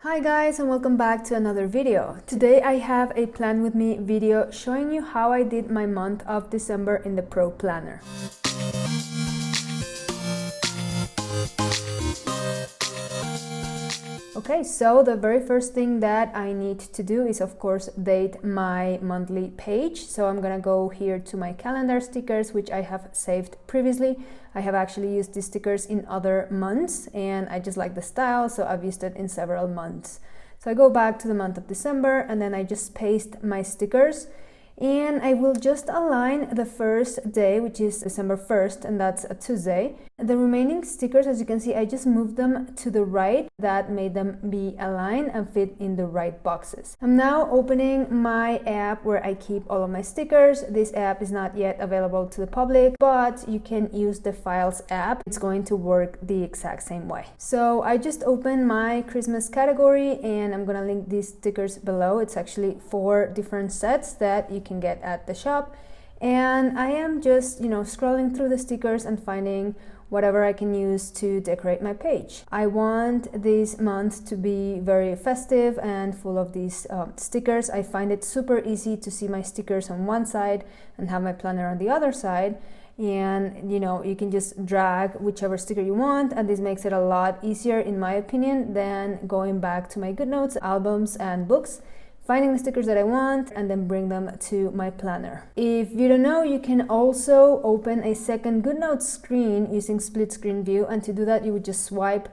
Hi guys, and welcome back to another video. Today I have a plan with me video showing you how I did my month of December in the Pro Planner. Okay, so the very first thing that I need to do is of course date my monthly page. So I'm gonna go here to my calendar stickers, which I have saved previously. I have actually used these stickers in other months and I just like the style, so I've used it in several months. So I go back to the month of December and then I just paste my stickers. And I will just align the first day, which is December 1st, and that's a Tuesday. The remaining stickers, as you can see, I just moved them to the right. That made them be aligned and fit in the right boxes. I'm now opening my app where I keep all of my stickers. This app is not yet available to the public, but you can use the Files app. It's going to work the exact same way. So I just opened my Christmas category and I'm gonna link these stickers below. It's actually 4 different sets that you can get at the shop, and I am just scrolling through the stickers and finding whatever I can use to decorate my page. I want this month to be very festive and full of these stickers. I find it super easy to see my stickers on one side and have my planner on the other side, and you can just drag whichever sticker you want, and this makes it a lot easier in my opinion than going back to my GoodNotes albums and books, finding the stickers that I want and then bring them to my planner. If you don't know, you can also open a second GoodNotes screen using split screen view, and to do that you would just swipe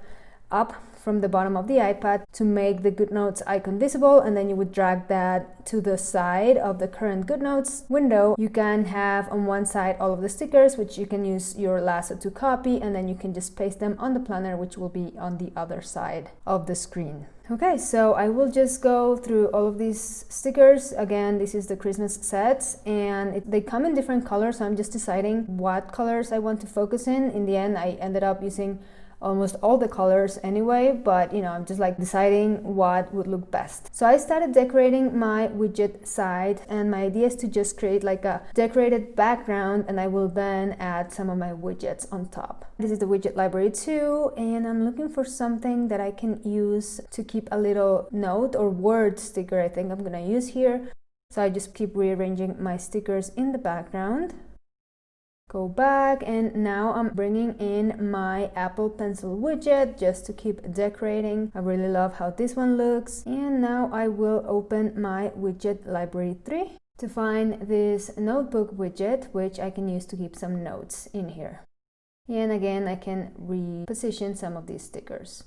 up from the bottom of the iPad to make the GoodNotes icon visible, and then you would drag that to the side of the current GoodNotes window. You can have on one side all of the stickers, which you can use your lasso to copy, and then you can just paste them on the planner, which will be on the other side of the screen. Okay, so I will just go through all of these stickers. Again, this is the Christmas sets and they come in different colors, so I'm just deciding what colors I want to focus in. In the end, I ended up using almost all the colors anyway, but I'm just like deciding what would look best. So I started decorating my widget side, and my idea is to just create like a decorated background, and I will then add some of my widgets on top. This is the widget library 2, and I'm looking for something that I can use to keep a little note or word sticker I think I'm gonna use here. So I just keep rearranging my stickers in the background. Go back, and now I'm bringing in my Apple Pencil widget just to keep decorating. I really love how this one looks. And now I will open my widget library 3 to find this notebook widget, which I can use to keep some notes in here. And again, I can reposition some of these stickers.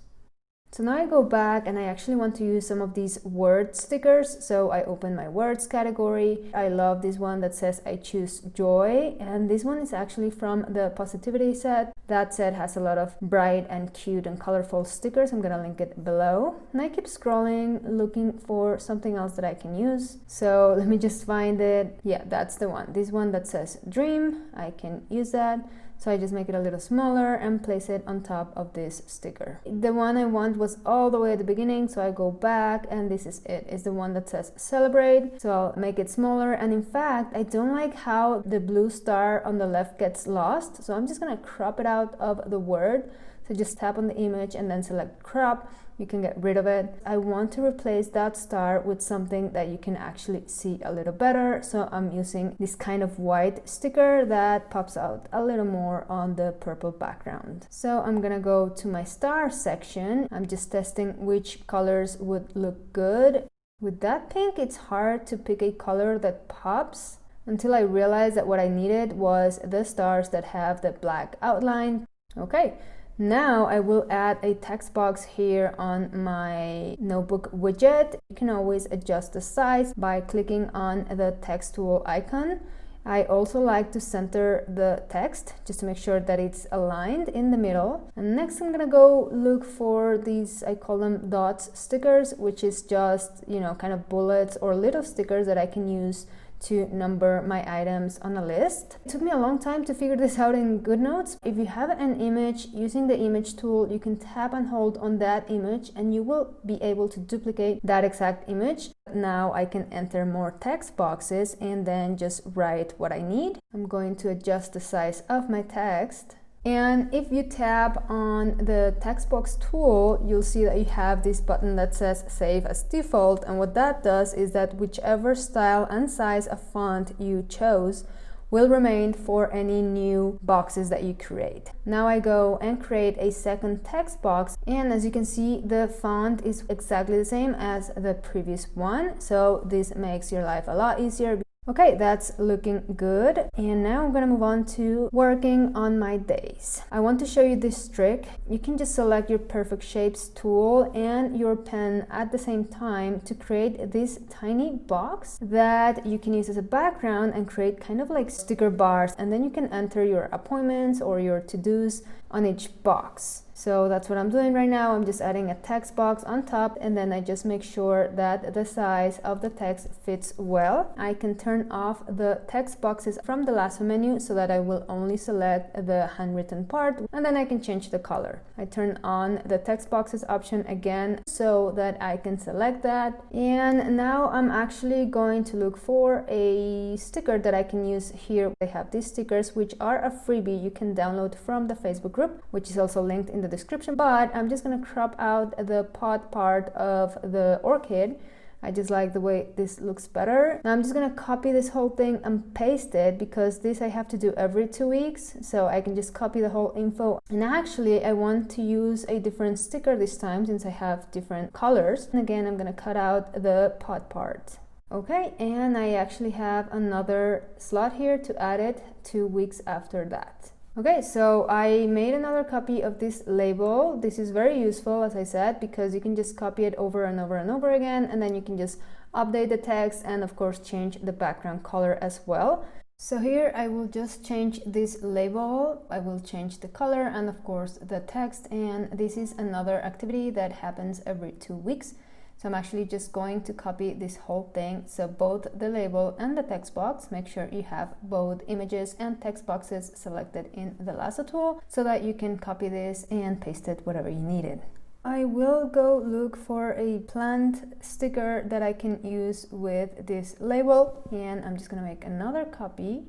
So now I go back and I actually want to use some of these word stickers. So I open my words category. I love this one that says I choose joy, and this one is actually from the positivity set. That set has a lot of bright and cute and colorful stickers. I'm gonna link it below. And I keep scrolling looking for something else that I can use. So let me just find it. Yeah, that's the one. This one that says dream, I can use that. So I just make it a little smaller and place it on top of this sticker. The one I want was all the way at the beginning, so I go back and this is it. It's the one that says celebrate. So I'll make it smaller, and in fact, I don't like how the blue star on the left gets lost. So I'm just gonna crop it out of the word. So just tap on the image and then select crop. You can get rid of it. I want to replace that star with something that you can actually see a little better. So I'm using this kind of white sticker that pops out a little more on the purple background. So I'm gonna go to my star section. I'm just testing which colors would look good. With that pink, it's hard to pick a color that pops until I realized that what I needed was the stars that have the black outline. Okay. Now I will add a text box here on my notebook widget. You can always adjust the size by clicking on the text tool icon. I also like to center the text just to make sure that it's aligned in the middle. And next I'm gonna go look for these, I call them dots stickers, which is just, kind of bullets or little stickers that I can use to number my items on a list. It took me a long time to figure this out in GoodNotes. If you have an image, using the image tool, you can tap and hold on that image and you will be able to duplicate that exact image. Now I can enter more text boxes and then just write what I need. I'm going to adjust the size of my text And if you tap on the text box tool, you'll see that you have this button that says Save as Default, and what that does is that whichever style and size of font you chose will remain for any new boxes that you create. Now I go and create a second text box, and as you can see, the font is exactly the same as the previous one, so this makes your life a lot easier. Okay, that's looking good. And now I'm gonna move on to working on my days. I want to show you this trick. You can just select your perfect shapes tool and your pen at the same time to create this tiny box that you can use as a background and create kind of like sticker bars, and then you can enter your appointments or your to-dos on each box. So that's what I'm doing right now. I'm just adding a text box on top, and then I just make sure that the size of the text fits well. I can turn off the text boxes from the lasso menu so that I will only select the handwritten part, and then I can change the color. I turn on the text boxes option again so that I can select that. And now I'm actually going to look for a sticker that I can use here. I have these stickers, which are a freebie you can download from the Facebook group, which is also linked in the description, but I'm just gonna crop out the pot part of the orchid. I just like the way this looks better. Now I'm just gonna copy this whole thing and paste it, because this I have to do every 2 weeks, so I can just copy the whole info. And actually I want to use a different sticker this time since I have different colors. And again, I'm gonna cut out the pot part. Okay, and I actually have another slot here to add it 2 weeks after that. Okay, so I made another copy of this label. This is very useful, as I said, because you can just copy it over and over and over again, and then you can just update the text and of course change the background color as well. So here I will just change this label, I will change the color and of course the text, and this is another activity that happens every 2 weeks. So I'm actually just going to copy this whole thing. So both the label and the text box, make sure you have both images and text boxes selected in the lasso tool so that you can copy this and paste it wherever you need it. I will go look for a plant sticker that I can use with this label, and I'm just gonna make another copy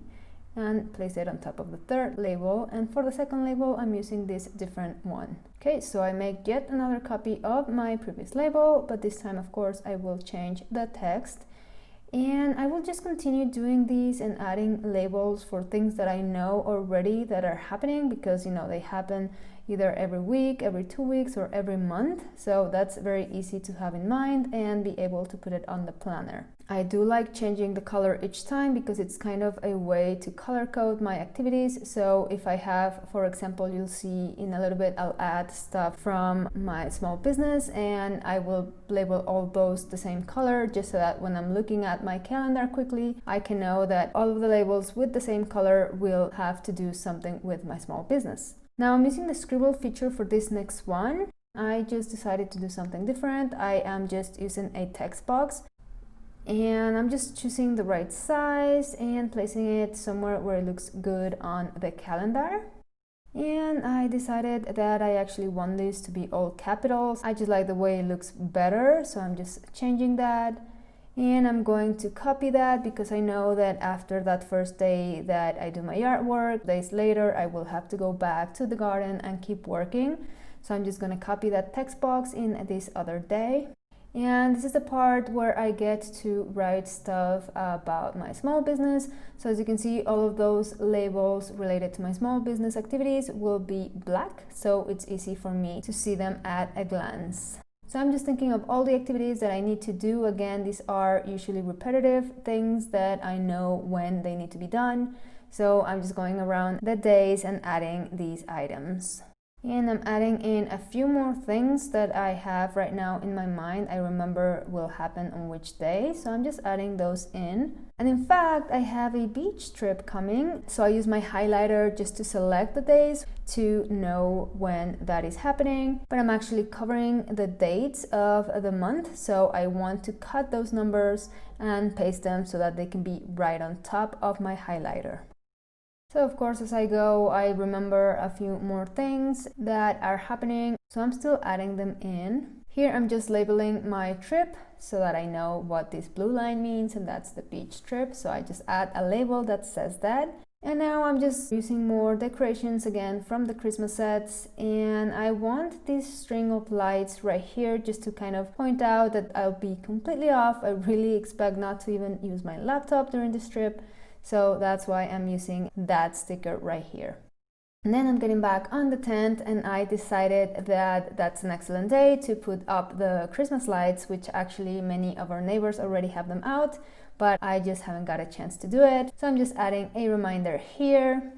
and place it on top of the third label, and for the second label I'm using this different one. Okay, so I make yet another copy of my previous label, but this time of course I will change the text, and I will just continue doing these and adding labels for things that I know already that are happening, because you know they happen either every week, every 2 weeks, or every month, so that's very easy to have in mind and be able to put it on the planner. I do like changing the color each time because it's kind of a way to color code my activities. So if I have, for example, you'll see in a little bit, I'll add stuff from my small business and I will label all those the same color, just so that when I'm looking at my calendar quickly, I can know that all of the labels with the same color will have to do something with my small business. Now I'm using the Scribble feature for this next one. I just decided to do something different. I am just using a text box, and I'm just choosing the right size and placing it somewhere where it looks good on the calendar. And I decided that I actually want this to be all capitals. I just like the way it looks better, so I'm just changing that. And I'm going to copy that because I know that after that first day that I do my yard work, days later I will have to go back to the garden and keep working. So I'm just going to copy that text box in this other day. And this is the part where I get to write stuff about my small business. So as you can see, all of those labels related to my small business activities will be black, so it's easy for me to see them at a glance. So I'm just thinking of all the activities that I need to do. Again, these are usually repetitive things that I know when they need to be done. So I'm just going around the days and adding these items. And I'm adding in a few more things that I have right now in my mind. I remember will happen on which day, so I'm just adding those in. And in fact, I have a beach trip coming, so I use my highlighter just to select the days to know when that is happening. But I'm actually covering the dates of the month, so I want to cut those numbers and paste them so that they can be right on top of my highlighter. So of course, as I go, I remember a few more things that are happening, so I'm still adding them in. Here I'm just labeling my trip so that I know what this blue line means, and that's the beach trip. So I just add a label that says that. And now I'm just using more decorations again from the Christmas sets, and I want this string of lights right here just to kind of point out that I'll be completely off. I really expect not to even use my laptop during this trip, so that's why I'm using that sticker right here. And then I'm getting back on the tent, and I decided that that's an excellent day to put up the Christmas lights, which actually many of our neighbors already have them out, but I just haven't got a chance to do it. So I'm just adding a reminder here.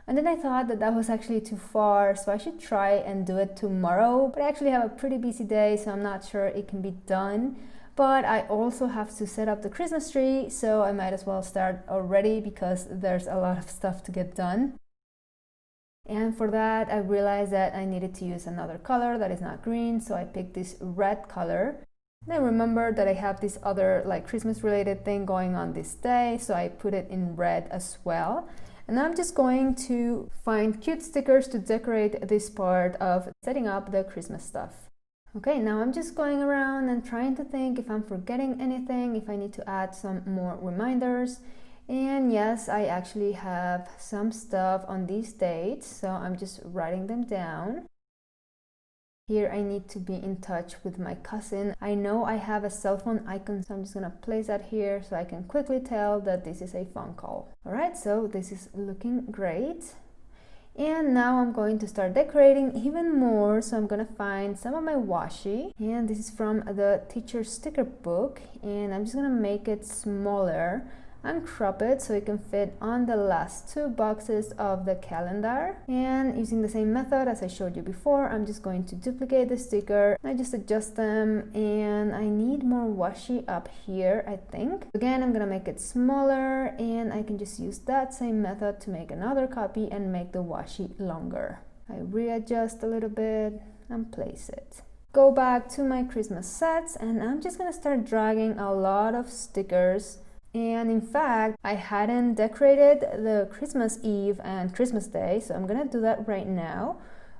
And then I thought that that was actually too far, so I should try and do it tomorrow. But I actually have a pretty busy day, so I'm not sure it can be done. But I also have to set up the Christmas tree, so I might as well start already because there's a lot of stuff to get done. And for that, I realized that I needed to use another color that is not green, so I picked this red color. And I remembered that I have this other like Christmas related thing going on this day, so I put it in red as well. And I'm just going to find cute stickers to decorate this part of setting up the Christmas stuff. Okay, now I'm just going around and trying to think if I'm forgetting anything, if I need to add some more reminders. And yes, I actually have some stuff on these dates, so I'm just writing them down. Here I need to be in touch with my cousin. I know I have a cell phone icon, so I'm just gonna place that here so I can quickly tell that this is a phone call. All right, so this is looking great. And now I'm going to start decorating even more, so I'm gonna find some of my washi. And this is from the teacher sticker book, and I'm just gonna make it smaller and crop it so it can fit on the last two boxes of the calendar. And using the same method as I showed you before, I'm just going to duplicate the sticker. I just adjust them, and I need more washi up here, I think. Again, I'm gonna make it smaller, and I can just use that same method to make another copy and make the washi longer. I readjust a little bit and place it. Go back to my Christmas sets, and I'm just gonna start dragging a lot of stickers. And in fact, I hadn't decorated the Christmas Eve and Christmas Day, so I'm gonna do that right now.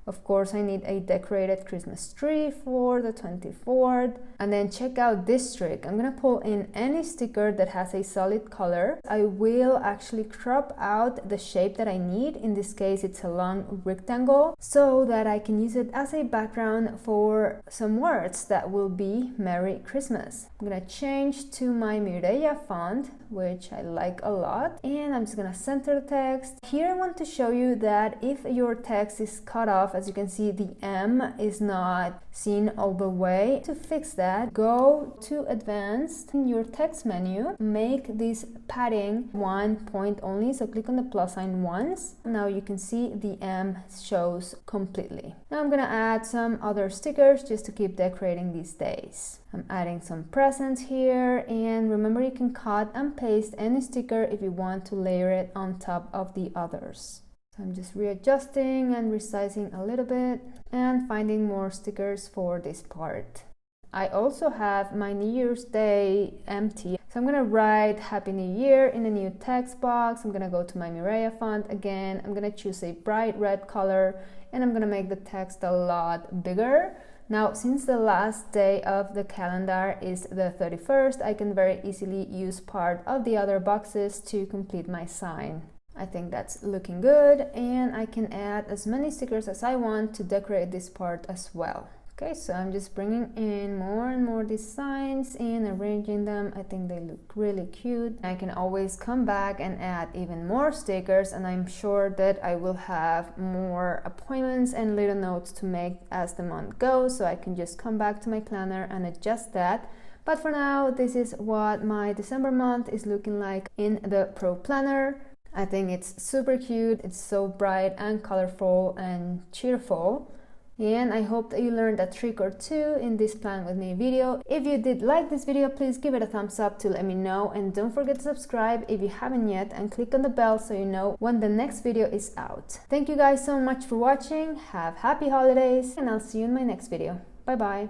Of course, I need a decorated Christmas tree for the 24th. And then check out this trick. I'm gonna pull in any sticker that has a solid color. I will actually crop out the shape that I need. In this case, it's a long rectangle, so that I can use it as a background for some words that will be Merry Christmas. I'm gonna change to my Mireia font, which I like a lot. And I'm just gonna center the text. Here I want to show you that if your text is cut off, as you can see, the M is not seen all the way. To fix that, go to Advanced in your text menu, make this padding 1 point only, so click on the plus sign once. Now you can see the M shows completely. Now I'm gonna add some other stickers just to keep decorating these days. I'm adding some presents here, and remember you can cut and paste any sticker if you want to layer it on top of the others. I'm just readjusting and resizing a little bit and finding more stickers for this part. I also have my New Year's Day empty, so I'm gonna write Happy New Year in a new text box. I'm gonna go to my Mireia font again. I'm gonna choose a bright red color, and I'm gonna make the text a lot bigger. Now, since the last day of the calendar is the 31st, I can very easily use part of the other boxes to complete my sign. I think that's looking good, and I can add as many stickers as I want to decorate this part as well. Okay, so I'm just bringing in more and more designs and arranging them. I think they look really cute. I can always come back and add even more stickers, and I'm sure that I will have more appointments and little notes to make as the month goes, so I can just come back to my planner and adjust that. But for now, this is what my December month is looking like in the Pro Planner. I think it's super cute. It's so bright and colorful and cheerful. And I hope that you learned a trick or two in this Plan With Me video. If you did like this video, please give it a thumbs up to let me know. And don't forget to subscribe if you haven't yet, and click on the bell so you know when the next video is out. Thank you guys so much for watching. Have happy holidays, and I'll see you in my next video. Bye bye.